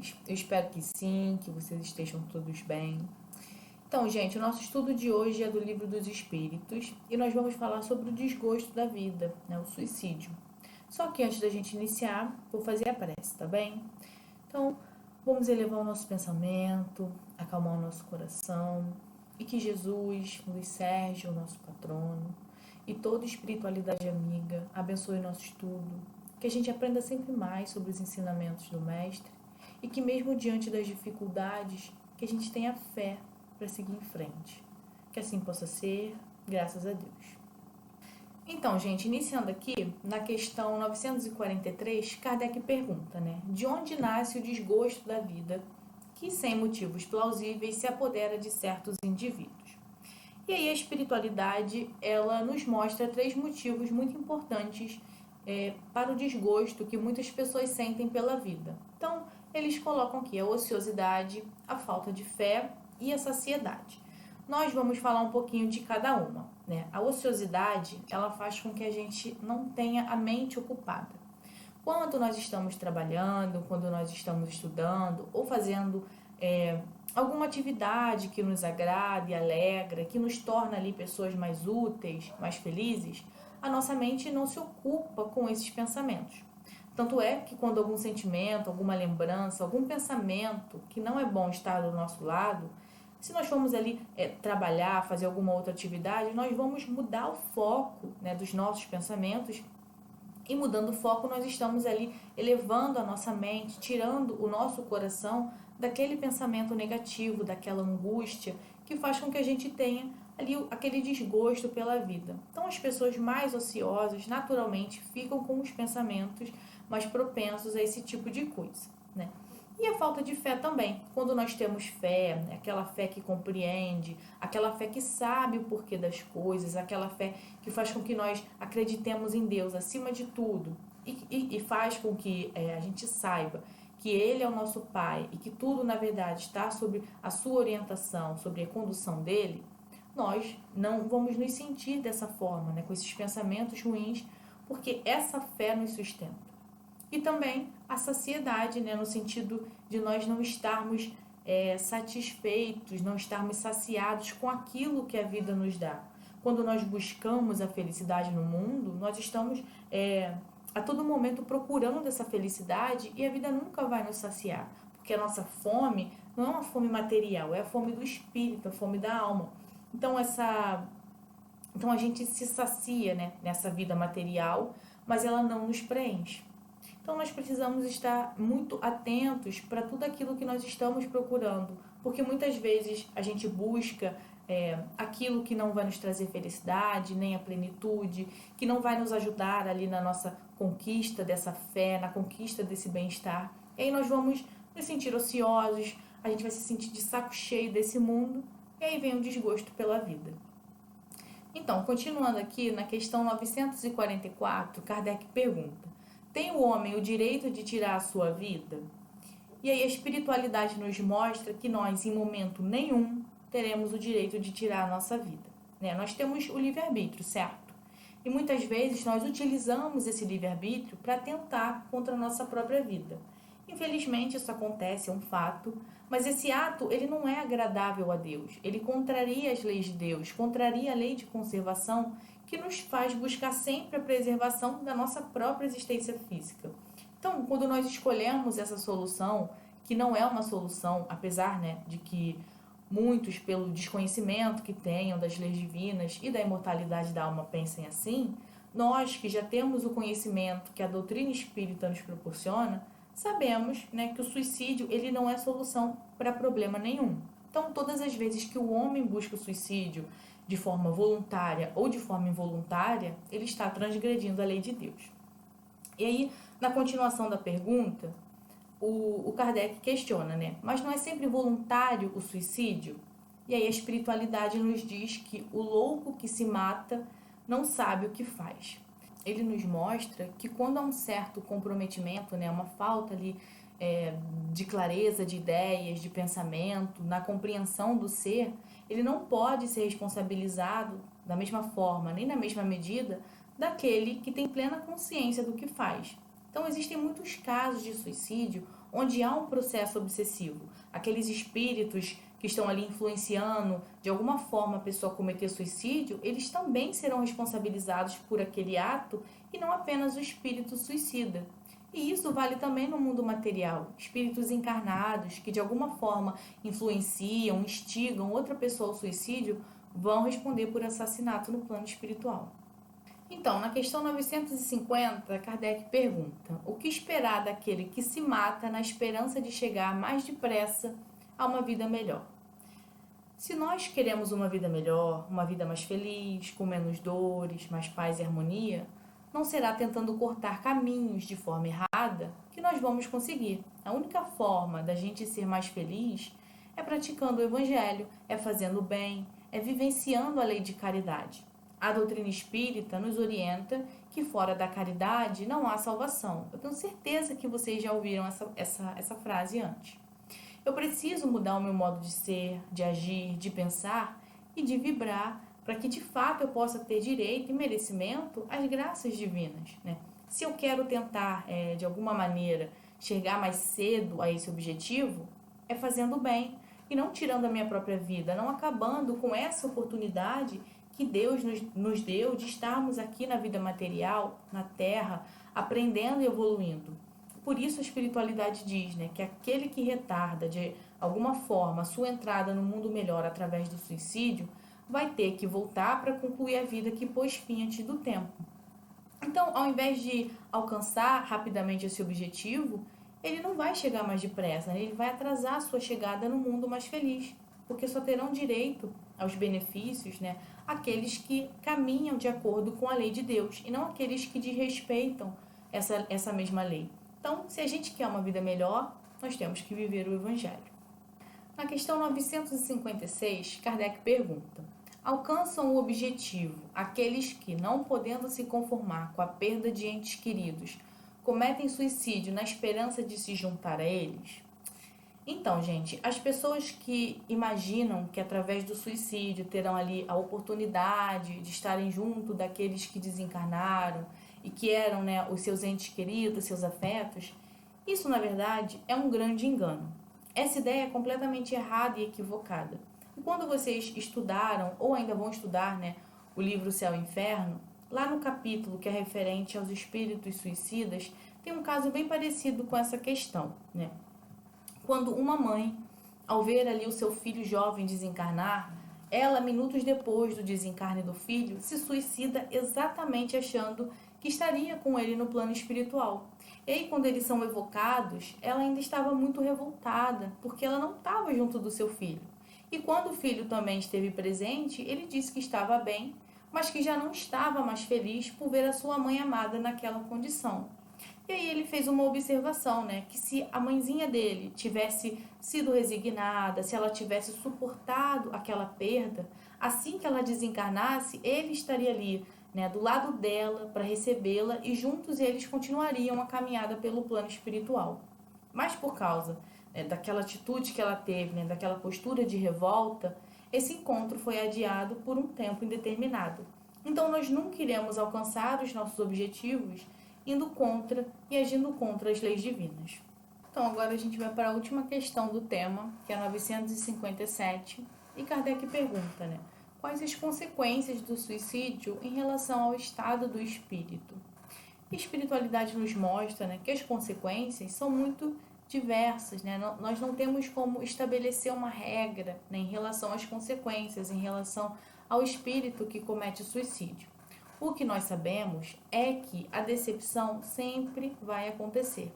gente? Eu espero que sim, que vocês estejam todos bem. Então, gente, o nosso estudo de hoje é do Livro dos Espíritos e nós vamos falar sobre o desgosto da vida, né, o suicídio. Só que antes da gente iniciar, vou fazer a prece, tá bem? Então, vamos elevar o nosso pensamento, acalmar o nosso coração e que Jesus, Luiz Sérgio, o nosso patrono, e toda espiritualidade amiga abençoe o nosso estudo, que a gente aprenda sempre mais sobre os ensinamentos do Mestre e que mesmo diante das dificuldades, que a gente tenha fé para seguir em frente. Que assim possa ser, graças a Deus. Então, gente, iniciando aqui, na questão 943, Kardec pergunta, né? De onde nasce o desgosto da vida que, sem motivos plausíveis, se apodera de certos indivíduos? E aí a espiritualidade, ela nos mostra 3 motivos muito importantes para o desgosto que muitas pessoas sentem pela vida. Então, eles colocam aqui a ociosidade, a falta de fé e a saciedade. Nós vamos falar um pouquinho de cada uma, né? A ociosidade, ela faz com que a gente não tenha a mente ocupada. Quando nós estamos trabalhando, quando nós estamos estudando ou fazendo alguma atividade que nos agrada e alegra, que nos torna ali pessoas mais úteis, mais felizes, a nossa mente não se ocupa com esses pensamentos. Tanto é que quando algum sentimento, alguma lembrança, algum pensamento que não é bom estar do nosso lado, se nós formos ali trabalhar, fazer alguma outra atividade, nós vamos mudar o foco, né, dos nossos pensamentos. E mudando o foco, nós estamos ali elevando a nossa mente, tirando o nosso coração daquele pensamento negativo, daquela angústia que faz com que a gente tenha ali aquele desgosto pela vida. Então, as pessoas mais ociosas, naturalmente, ficam com os pensamentos mais propensos a esse tipo de coisa, né? E a falta de fé também. Quando nós temos fé, aquela fé que compreende, aquela fé que sabe o porquê das coisas, aquela fé que faz com que nós acreditemos em Deus acima de tudo e faz com que a gente saiba que Ele é o nosso Pai e que tudo, na verdade, está sob a sua orientação, sobre a condução dEle, nós não vamos nos sentir dessa forma, né, com esses pensamentos ruins, porque essa fé nos sustenta. E também a saciedade, né, no sentido de nós não estarmos satisfeitos, não estarmos saciados com aquilo que a vida nos dá. Quando nós buscamos a felicidade no mundo, nós estamos a todo momento procurando essa felicidade e a vida nunca vai nos saciar, porque a nossa fome não é uma fome material, é a fome do espírito, a fome da alma. Então a gente se sacia, né, nessa vida material, mas ela não nos preenche. Então, nós precisamos estar muito atentos para tudo aquilo que nós estamos procurando, porque muitas vezes a gente busca aquilo que não vai nos trazer felicidade, nem a plenitude, que não vai nos ajudar ali na nossa conquista dessa fé, na conquista desse bem-estar. E aí nós vamos nos sentir ociosos, a gente vai se sentir de saco cheio desse mundo, e aí vem o desgosto pela vida. Então, continuando aqui, na questão 944, Kardec pergunta: tem o homem o direito de tirar a sua vida? E aí a espiritualidade nos mostra que nós, em momento nenhum, teremos o direito de tirar a nossa vida, né? Nós temos o livre-arbítrio, certo? E muitas vezes nós utilizamos esse livre-arbítrio para atentar contra a nossa própria vida. Infelizmente isso acontece, é um fato, mas esse ato ele não é agradável a Deus. Ele contraria as leis de Deus, contraria a lei de conservação que nos faz buscar sempre a preservação da nossa própria existência física. Então, quando nós escolhemos essa solução, que não é uma solução, apesar, né, de que muitos, pelo desconhecimento que tenham das leis divinas e da imortalidade da alma, pensem assim, nós que já temos o conhecimento que a doutrina espírita nos proporciona, sabemos, né, que o suicídio ele não é solução para problema nenhum. Então, todas as vezes que o homem busca o suicídio de forma voluntária ou de forma involuntária, ele está transgredindo a lei de Deus. E aí, na continuação da pergunta, o Kardec questiona, né? Mas não é sempre voluntário o suicídio? E aí a espiritualidade nos diz que o louco que se mata não sabe o que faz. Ele nos mostra que quando há um certo comprometimento, né, uma falta ali de clareza de ideias, de pensamento, na compreensão do ser, ele não pode ser responsabilizado da mesma forma, nem na mesma medida, daquele que tem plena consciência do que faz. Então, existem muitos casos de suicídio onde há um processo obsessivo. Aqueles espíritos que estão ali influenciando de alguma forma a pessoa a cometer suicídio, eles também serão responsabilizados por aquele ato e não apenas o espírito suicida. E isso vale também no mundo material. Espíritos encarnados que de alguma forma influenciam, instigam outra pessoa ao suicídio vão responder por assassinato no plano espiritual. Então, na questão 950, Kardec pergunta: o que esperar daquele que se mata na esperança de chegar mais depressa a uma vida melhor? Se nós queremos uma vida melhor, uma vida mais feliz, com menos dores, mais paz e harmonia, não será tentando cortar caminhos de forma errada que nós vamos conseguir. A única forma da gente ser mais feliz é praticando o Evangelho, é fazendo o bem, é vivenciando a lei de caridade. A doutrina espírita nos orienta que fora da caridade não há salvação. Eu tenho certeza que vocês já ouviram essa frase antes. Eu preciso mudar o meu modo de ser, de agir, de pensar e de vibrar para que de fato eu possa ter direito e merecimento às graças divinas, né? Se eu quero tentar, de alguma maneira, chegar mais cedo a esse objetivo, é fazendo o bem e não tirando a minha própria vida, não acabando com essa oportunidade que Deus nos deu de estarmos aqui na vida material, na Terra, aprendendo e evoluindo. Por isso a espiritualidade diz, né, que aquele que retarda de alguma forma a sua entrada no mundo melhor através do suicídio vai ter que voltar para concluir a vida que pôs fim antes do tempo. Então, ao invés de alcançar rapidamente esse objetivo, ele não vai chegar mais depressa, ele vai atrasar a sua chegada no mundo mais feliz, porque só terão direito aos benefícios, né, aqueles que caminham de acordo com a lei de Deus e não aqueles que desrespeitam essa mesma lei. Então, se a gente quer uma vida melhor, nós temos que viver o Evangelho. Na questão 956, Kardec pergunta: alcançam o objetivo aqueles que, não podendo se conformar com a perda de entes queridos, cometem suicídio na esperança de se juntar a eles? Então, gente, as pessoas que imaginam que através do suicídio terão ali a oportunidade de estarem junto daqueles que desencarnaram e que eram, né, os seus entes queridos, seus afetos, isso, na verdade, é um grande engano. Essa ideia é completamente errada e equivocada. E quando vocês estudaram, ou ainda vão estudar, né, o livro Céu e Inferno, lá no capítulo que é referente aos espíritos suicidas, tem um caso bem parecido com essa questão, né? Quando uma mãe, ao ver ali o seu filho jovem desencarnar, ela, minutos depois do desencarne do filho, se suicida exatamente achando que estaria com ele no plano espiritual. E aí, quando eles são evocados, ela ainda estava muito revoltada, porque ela não estava junto do seu filho. E quando o filho também esteve presente, ele disse que estava bem, mas que já não estava mais feliz por ver a sua mãe amada naquela condição. E aí ele fez uma observação, né, que se a mãezinha dele tivesse sido resignada, se ela tivesse suportado aquela perda, assim que ela desencarnasse, ele estaria ali, né, do lado dela para recebê-la e juntos eles continuariam a caminhada pelo plano espiritual. Mas por causa, né, daquela atitude que ela teve, né, daquela postura de revolta, esse encontro foi adiado por um tempo indeterminado. Então nós nunca iremos alcançar os nossos objetivos indo contra e agindo contra as leis divinas. Então agora a gente vai para a última questão do tema, que é a 957, e Kardec pergunta, né, quais as consequências do suicídio em relação ao estado do espírito? A espiritualidade nos mostra, né, que as consequências são muito diversas, né? Nós não temos como estabelecer uma regra, né, em relação às consequências, em relação ao espírito que comete o suicídio. O que nós sabemos é que a decepção sempre vai acontecer,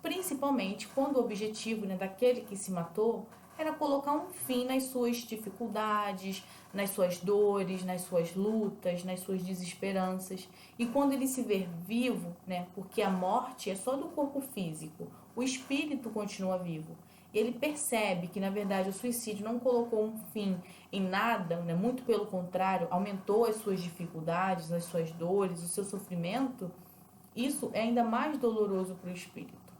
principalmente quando o objetivo, né, daquele que se matou era colocar um fim nas suas dificuldades, nas suas dores, nas suas lutas, nas suas desesperanças. E quando ele se ver vivo, né, porque a morte é só do corpo físico, o espírito continua vivo. Ele percebe que, na verdade, o suicídio não colocou um fim em nada, né? Muito pelo contrário, aumentou as suas dificuldades, as suas dores, o seu sofrimento. Isso é ainda mais doloroso para o espírito.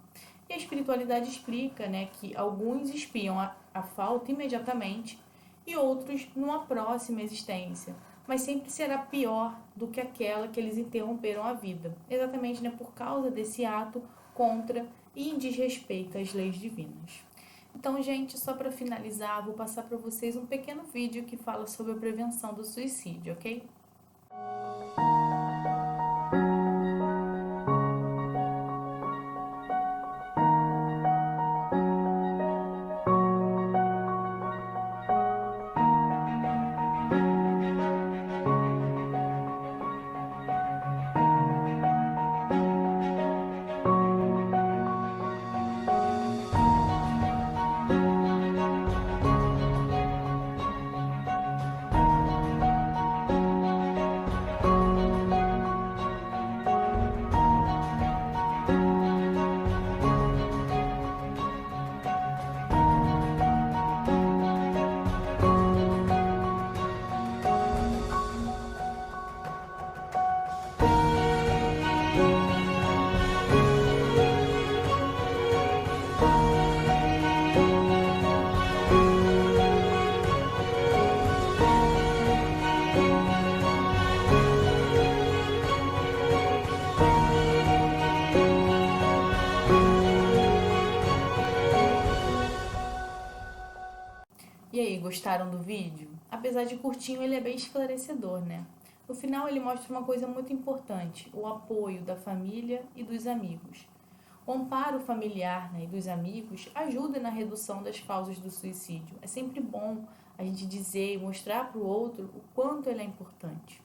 E a espiritualidade explica, né, que alguns espiam a falta imediatamente e outros numa próxima existência, mas sempre será pior do que aquela que eles interromperam a vida, exatamente, né, por causa desse ato contra e em desrespeito às leis divinas. Então, gente, só para finalizar, vou passar para vocês um pequeno vídeo que fala sobre a prevenção do suicídio, ok? E aí, gostaram do vídeo? Apesar de curtinho, ele é bem esclarecedor, né? No final, ele mostra uma coisa muito importante: o apoio da família e dos amigos. O amparo familiar, né, e dos amigos ajuda na redução das causas do suicídio. É sempre bom a gente dizer e mostrar para o outro o quanto ele é importante.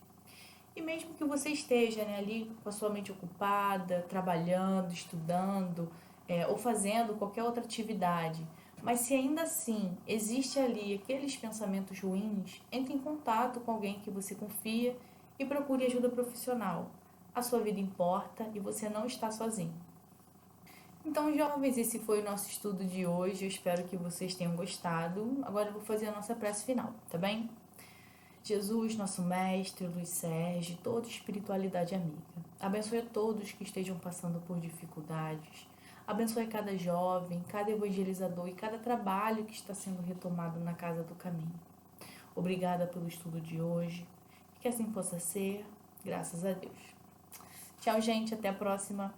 E mesmo que você esteja, né, ali com a sua mente ocupada, trabalhando, estudando, ou fazendo qualquer outra atividade, mas se ainda assim existe ali aqueles pensamentos ruins, entre em contato com alguém que você confia e procure ajuda profissional. A sua vida importa e você não está sozinho. Então, jovens, esse foi o nosso estudo de hoje. Eu espero que vocês tenham gostado. Agora eu vou fazer a nossa prece final, tá bem? Jesus, nosso mestre, Luiz Sérgio, toda espiritualidade amiga. Abençoe a todos que estejam passando por dificuldades. Abençoe cada jovem, cada evangelizador e cada trabalho que está sendo retomado na Casa do Caminho. Obrigada pelo estudo de hoje. Que assim possa ser, graças a Deus. Tchau, gente. Até a próxima.